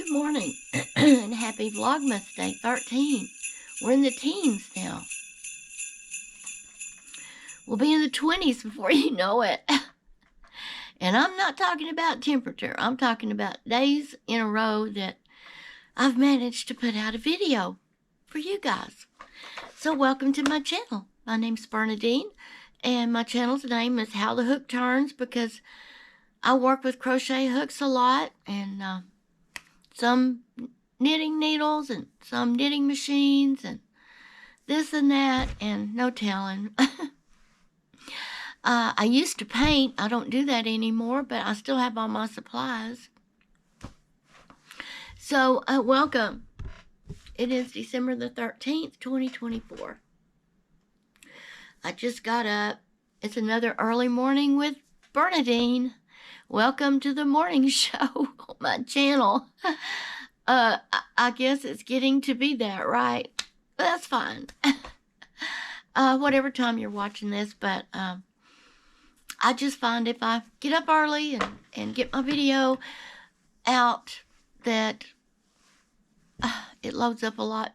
Good morning and happy Vlogmas Day 13. We're in the teens now. We'll be in the 20s before you know it. And I'm not talking about temperature. I'm talking about days in a row that I've managed to put out a video for you guys. So welcome to my channel. My name's Bernadine, and my channel's name is How the Hook Turns because I work with crochet hooks a lot, and some knitting needles and some knitting machines and this and that, and no telling. I used to paint. I don't do that anymore, but I still have all my supplies. So welcome. It is December the 13th, 2024. I just got up. It's another early morning with Bernadine. Welcome to the morning show on my channel. I guess it's getting to be that, right? That's fine. Whatever time you're watching this, but I just find if I get up early and get my video out that it loads up a lot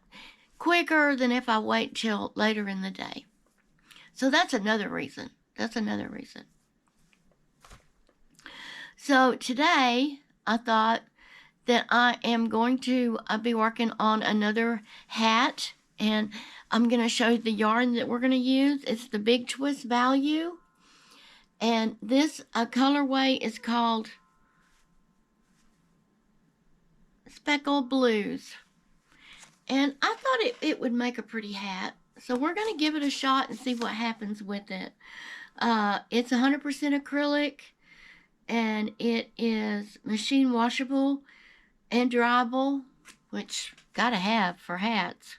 quicker than if I wait till later in the day. So that's another reason. So today I thought that I am going to be working on another hat, and I'm going to show you the yarn that we're going to use. It's the Big Twist Value, and this colorway is called Speckled Blues, and I thought it would make a pretty hat, so we're going to give it a shot and see what happens with it. It's 100% acrylic, and it is machine washable and dryable, which gotta have for hats,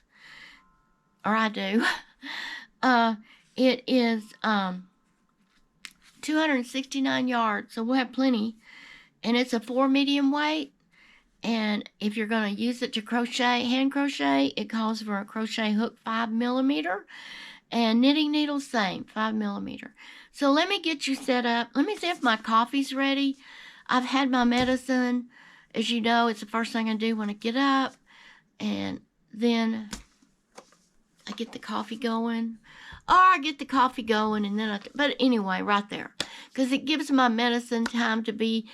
or I do. It is 269 yards, so we'll have plenty, and it's a 4 medium weight. And if you're going to use it to crochet, hand crochet, it calls for a crochet hook 5 millimeter, and knitting needle same 5 millimeter. So let me get you set up. Let me see if my coffee's ready. I've had my medicine. As you know, it's the first thing I do when I get up, and then I get the coffee going, or I get the coffee going, and then but anyway, right there, because it gives my medicine time to be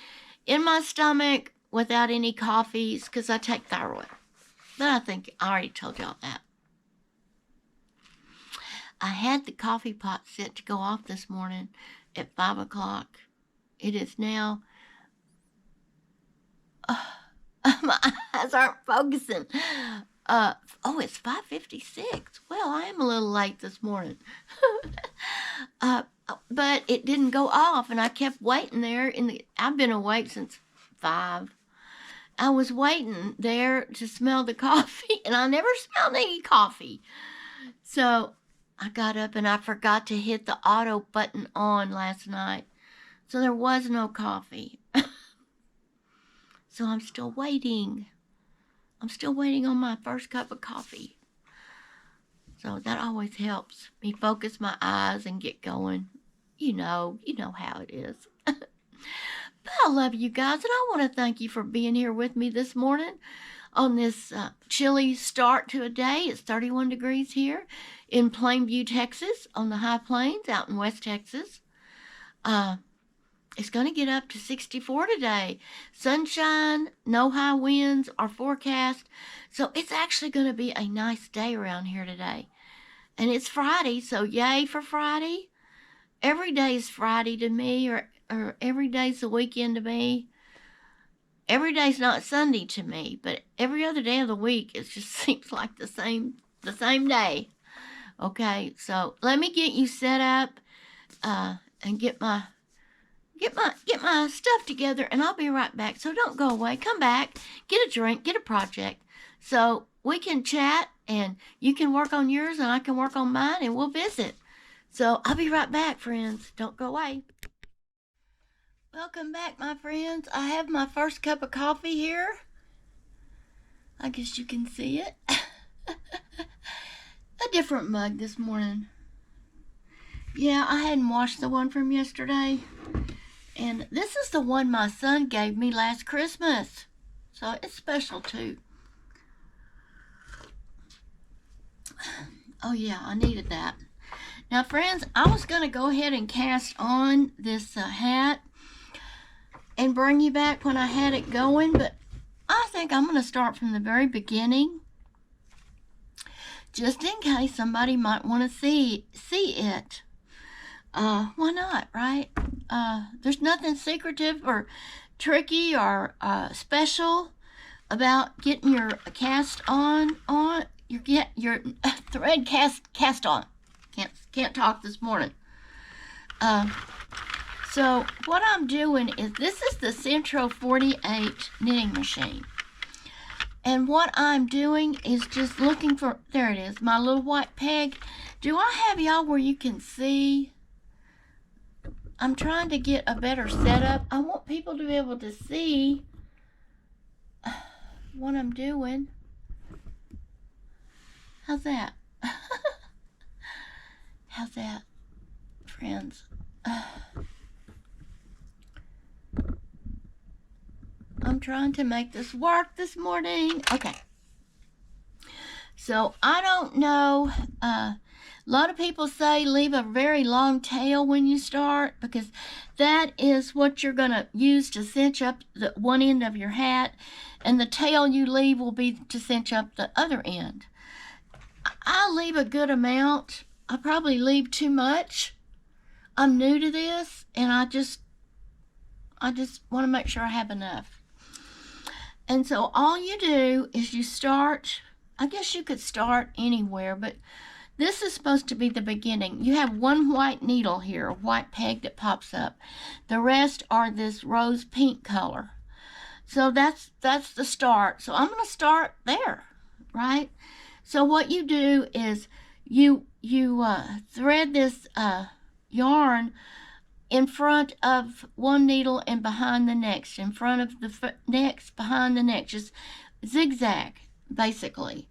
in my stomach without any coffees, because I take thyroid. But I think I already told y'all that. I had the coffee pot set to go off this morning at 5 o'clock. It is now... my eyes aren't focusing. Oh, it's 5:56. Well, I am a little late this morning. But it didn't go off, and I kept waiting there. I've been awake since 5. I was waiting there to smell the coffee, and I never smelled any coffee. So I got up, and I forgot to hit the auto button on last night. So there was no coffee. So I'm still waiting. I'm still waiting on my first cup of coffee. So that always helps me focus my eyes and get going. You know how it is. But I love you guys, and I want to thank you for being here with me this morning on this chilly start to a day. It's 31 degrees here in Plainview, Texas, on the high plains out in West Texas. It's going to get up to 64 today. Sunshine, no high winds are forecast. So it's actually going to be a nice day around here today. And it's Friday, so yay for Friday. Every day is Friday to me, or every day's the weekend to me. Every day's not Sunday to me, but every other day of the week, it just seems like the same day. Okay, so let me get you set up and get my stuff together, and I'll be right back. So don't go away. Come back, get a drink, get a project, so we can chat, and you can work on yours, and I can work on mine, and we'll visit. So I'll be right back, friends. Don't go away. Welcome back, my friends. I have my first cup of coffee here. I guess you can see it. A different mug this morning. Yeah, I hadn't washed the one from yesterday. And this is the one my son gave me last Christmas. So it's special too. Oh yeah, I needed that. Now friends, I was going to go ahead and cast on this hat and bring you back when I had it going, but I think I'm going to start from the very beginning, just in case somebody might want to see it. Why not, right? There's nothing secretive or tricky or special about getting your cast on your thread cast on. Can't talk this morning. So what I'm doing is, this is the Sentro 48 knitting machine. And what I'm doing is just looking for, there it is, my little white peg. Do I have y'all where you can see? I'm trying to get a better setup. I want people to be able to see what I'm doing. How's that? How's that, friends? I'm trying to make this work this morning. Okay. So I don't know. A lot of people say leave a very long tail when you start, because that is what you're going to use to cinch up the one end of your hat, and the tail you leave will be to cinch up the other end. I leave a good amount. I probably leave too much. I'm new to this, and I just want to make sure I have enough. And so all you do is you start, I guess you could start anywhere, but this is supposed to be the beginning. You have one white needle here, a white peg that pops up. The rest are this rose pink color. So that's the start. So I'm going to start there, right? So what you do is you thread this yarn in front of one needle and behind the next, in front of the next, behind the next, just zigzag, basically,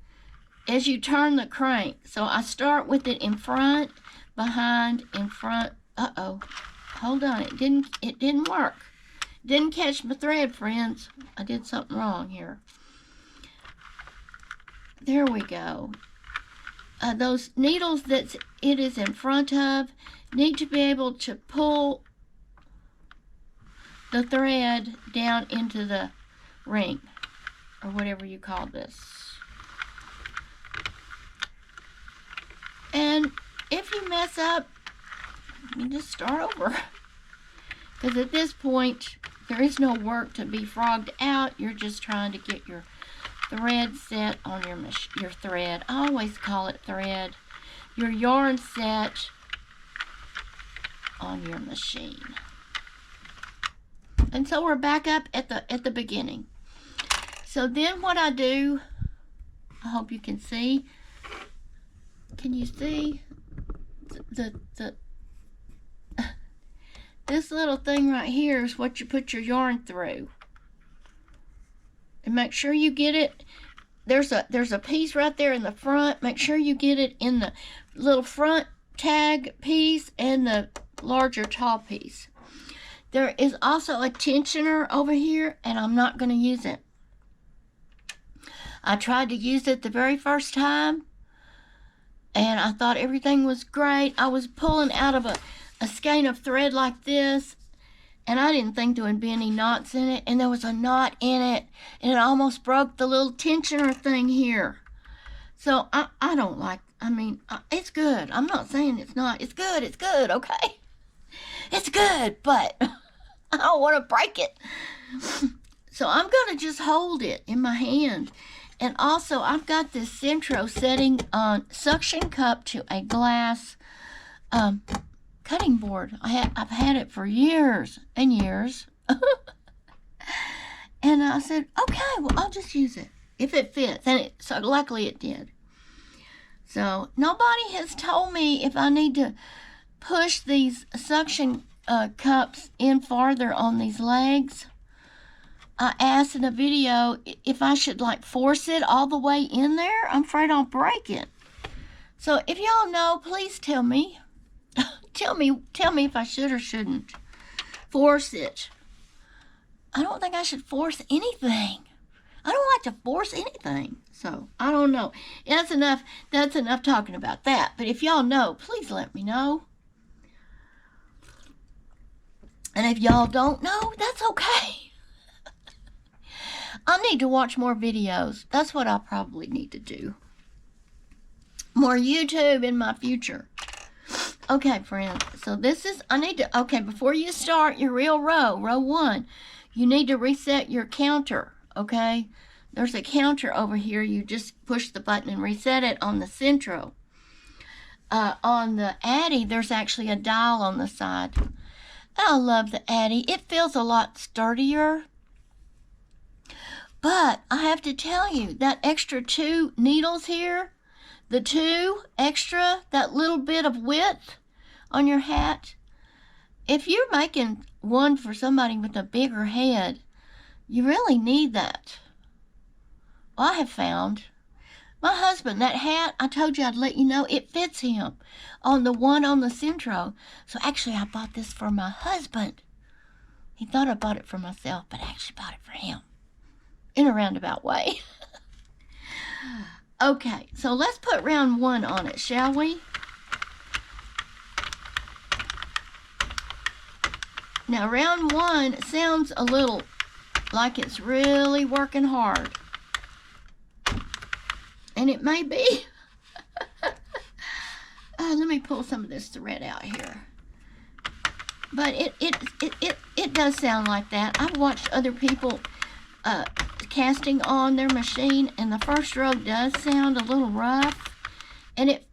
as you turn the crank. So I start with it in front, behind, in front. Uh-oh, hold on, it didn't work. Didn't catch my thread, friends. I did something wrong here. There we go. Those needles that it is in front of need to be able to pull the thread down into the ring, or whatever you call this. And if you mess up, you just start over. Because at this point, there is no work to be frogged out. You're just trying to get your thread set on your thread. I always call it thread. Your yarn set on your machine. And so we're back up at the beginning. So then what I do, I hope you can see. Can you see this little thing right here is what you put your yarn through. And make sure you get it. There's a piece right there in the front. Make sure you get it in the little front tag piece and the larger tall piece. There is also a tensioner over here, and I'm not going to use it. I tried to use it the very first time, and I thought everything was great. I was pulling out of a skein of thread like this, and I didn't think there would be any knots in it, and there was a knot in it, and it almost broke the little tensioner thing here. So I don't like, it's good. I'm not saying it's not. It's good, okay? It's good, but I don't want to break it. So I'm going to just hold it in my hand. And also, I've got this Sentro setting on suction cup to a glass cutting board. I've had it for years and years. And I said, okay, well, I'll just use it if it fits. And so luckily it did. So nobody has told me if I need to push these suction cups in farther on these legs. I asked in a video if I should like force it all the way in there. I'm afraid I'll break it. So if y'all know, please tell me. tell me if I should or shouldn't force it. I don't think I should force anything. I don't like to force anything. So, I don't know. That's enough talking about that. But if y'all know, please let me know. And if y'all don't know, that's okay. I need to watch more videos. That's what I probably need to do. More YouTube in my future. Okay, friends. So this is, okay, before you start your real row 1, you need to reset your counter, okay? There's a counter over here. You just push the button and reset it on the Sentro. On the Addy, there's actually a dial on the side. I love the Addy. It feels a lot sturdier. But I have to tell you, that extra 2 needles here, the 2 extra, that little bit of width on your hat, if you're making one for somebody with a bigger head, you really need that. Well, I have found my husband, that hat, I told you I'd let you know, it fits him on the one on the Sentro. So actually I bought this for my husband. He thought I bought it for myself, but I actually bought it for him in a roundabout way. Okay, so let's put round 1 on it, shall we? Now round 1 sounds a little like it's really working hard. And it may be. Let me pull some of this thread out here. But it does sound like that. I've watched other people casting on their machine, and the first row does sound a little rough. And it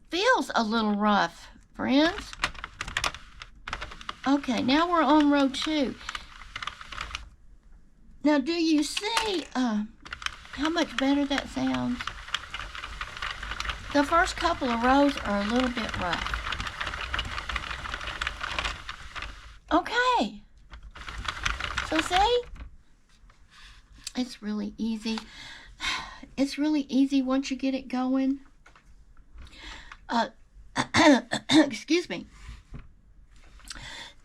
feels a little rough, friends. Okay, now we're on row 2. Now, do you see how much better that sounds? The first couple of rows are a little bit rough. Okay. So see? It's really easy. It's really easy once you get it going. Excuse me.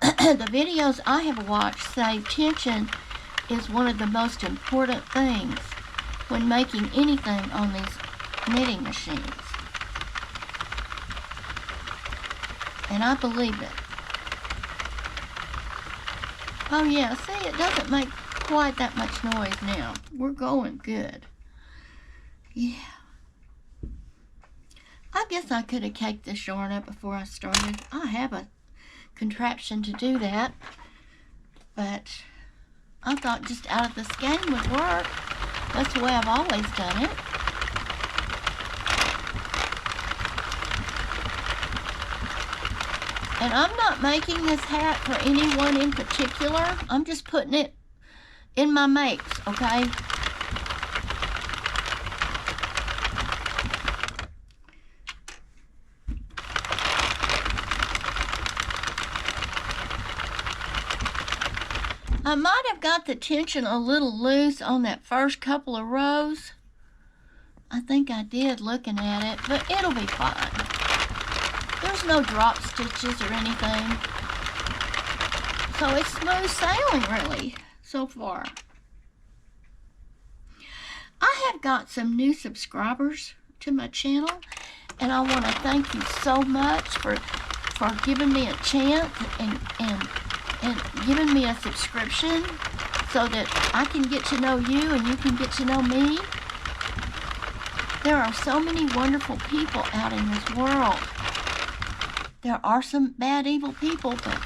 The videos I have watched say tension is one of the most important things when making anything on these knitting machines. And I believe it. Oh yeah, see, it doesn't make quite that much noise now. We're going good. Yeah. I guess I could have caked this yarn up before I started. I have a contraption to do that. But I thought just out of the skein would work. That's the way I've always done it. And I'm not making this hat for anyone in particular. I'm just putting it in my makes, okay? I might have got the tension a little loose on that first couple of rows. I think I did looking at it, but it'll be fine. There's no drop stitches or anything. So it's smooth sailing, really, so far. I have got some new subscribers to my channel, and I want to thank you so much for giving me a chance and giving me a subscription so that I can get to know you and you can get to know me. There are so many wonderful people out in this world. There are some bad, evil people, but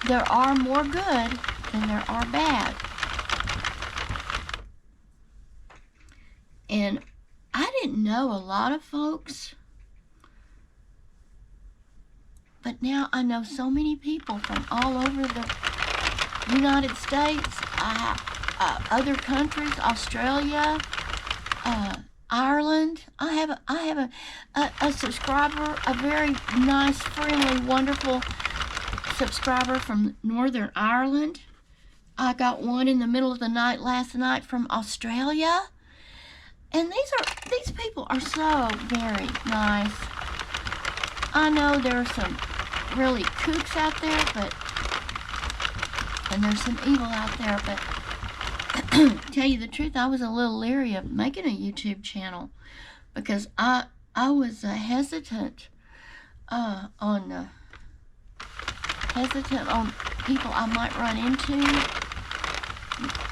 there are more good than there are bad. And I didn't know a lot of folks, but now I know so many people from all over the United States, other countries, Australia, Ireland. I have a subscriber, a very nice, friendly, wonderful subscriber from Northern Ireland. I got one in the middle of the night last night from Australia. And these people are so very nice. I know there are some really kooks out there, and there's some evil out there, but tell you the truth, I was a little leery of making a YouTube channel because I was hesitant on people I might run into.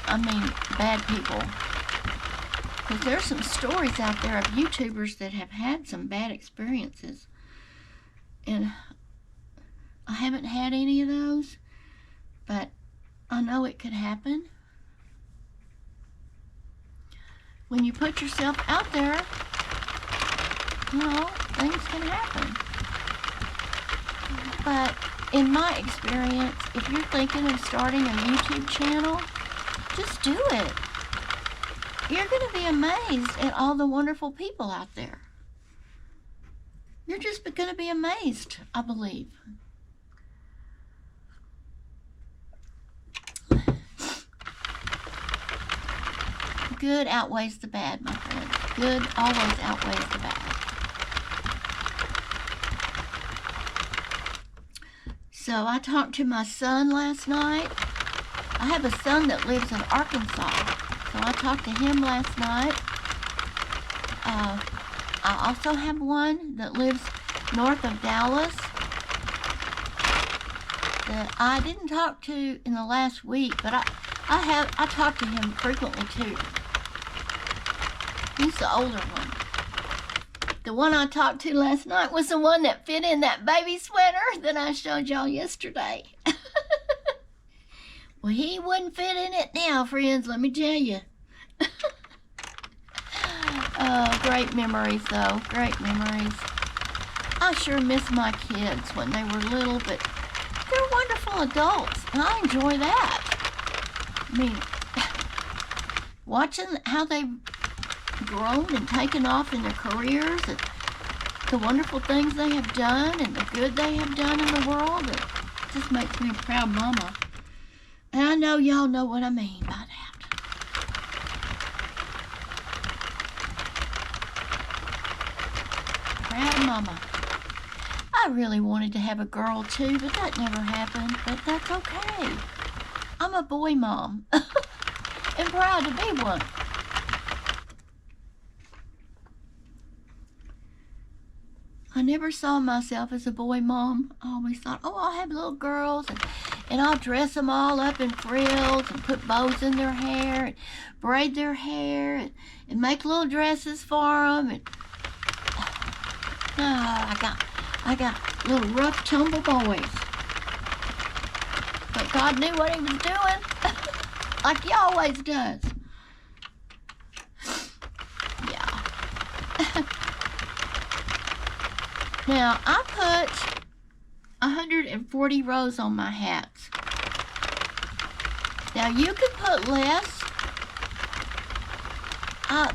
I mean, bad people. Because there's some stories out there of YouTubers that have had some bad experiences. And I haven't had any of those, but I know it could happen. When you put yourself out there, you know, things can happen. But in my experience, if you're thinking of starting a YouTube channel, just do it. You're going to be amazed at all the wonderful people out there. You're just going to be amazed, I believe. Good outweighs the bad, my friend. Good always outweighs the bad. So I talked to my son last night. I have a son that lives in Arkansas. So I talked to him last night. I also have one that lives north of Dallas that I didn't talk to in the last week, but I talk to him frequently too. He's the older one. The one I talked to last night was the one that fit in that baby sweater that I showed y'all yesterday. Well, he wouldn't fit in it now, friends, let me tell you. Oh, great memories, though. Great memories. I sure miss my kids when they were little, but they're wonderful adults, and I enjoy that. I mean, watching how they've grown and taken off in their careers, and the wonderful things they have done, and the good they have done in the world, it just makes me a proud mama. And I know y'all know what I mean by that. Proud mama. I really wanted to have a girl too, but that never happened. But that's okay. I'm a boy mom. And proud to be one. I never saw myself as a boy mom. I always thought, oh, I'll have little girls and I'll dress them all up in frills and put bows in their hair and braid their hair and make little dresses for them. And I got little rough tumble boys. But God knew what he was doing, like he always does. Yeah. Now, I put 140 rows on my hats. Now, you could put less.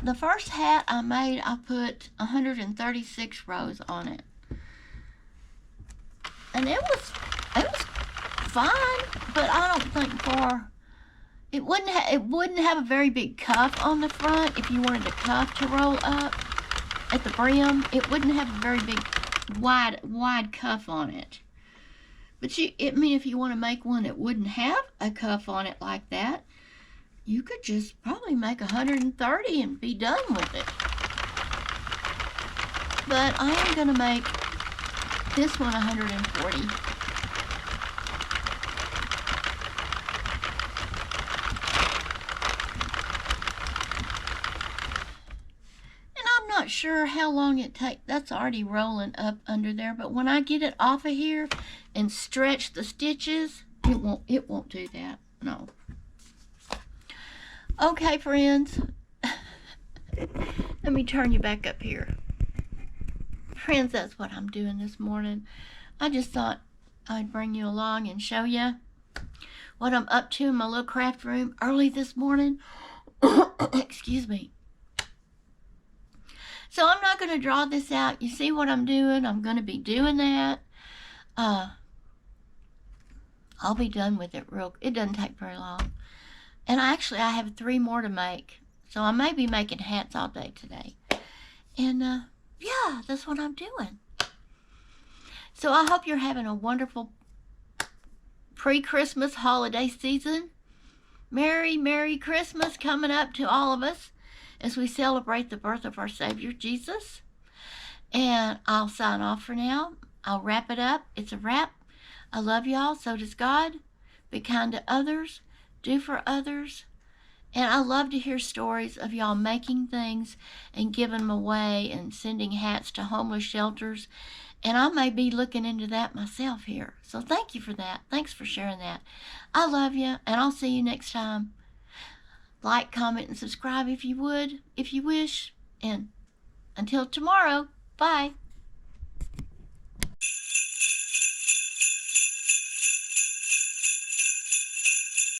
The first hat I made, I put 136 rows on it. And it was fine, but I don't think it wouldn't have a very big cuff on the front if you wanted the cuff to roll up at the brim. It wouldn't have a very big wide cuff on it. But if you want to make one that wouldn't have a cuff on it like that, you could just probably make 130 and be done with it. But I am going to make this one 140. And I'm not sure how long it takes. That's already rolling up under there. But when I get it off of here and stretch the stitches, it won't do that. No. Okay, friends. Let me turn you back up here. Friends, that's what I'm doing this morning. I just thought I'd bring you along and show you what I'm up to in my little craft room early this morning. Excuse me. So I'm not going to draw this out. You see what I'm doing? I'm going to be doing that. I'll be done with it it doesn't take very long. And I have 3 more to make. So I may be making hats all day today. And yeah, that's what I'm doing. So I hope you're having a wonderful pre-Christmas holiday season. Merry, Merry Christmas coming up to all of us as we celebrate the birth of our Savior, Jesus. And I'll sign off for now. I'll wrap it up. It's a wrap. I love y'all. So does God. Be kind to others. Do for others. And I love to hear stories of y'all making things and giving them away and sending hats to homeless shelters. And I may be looking into that myself here. So thank you for that. Thanks for sharing that. I love you, and I'll see you next time. Like, comment, and subscribe if you would, if you wish. And until tomorrow, bye.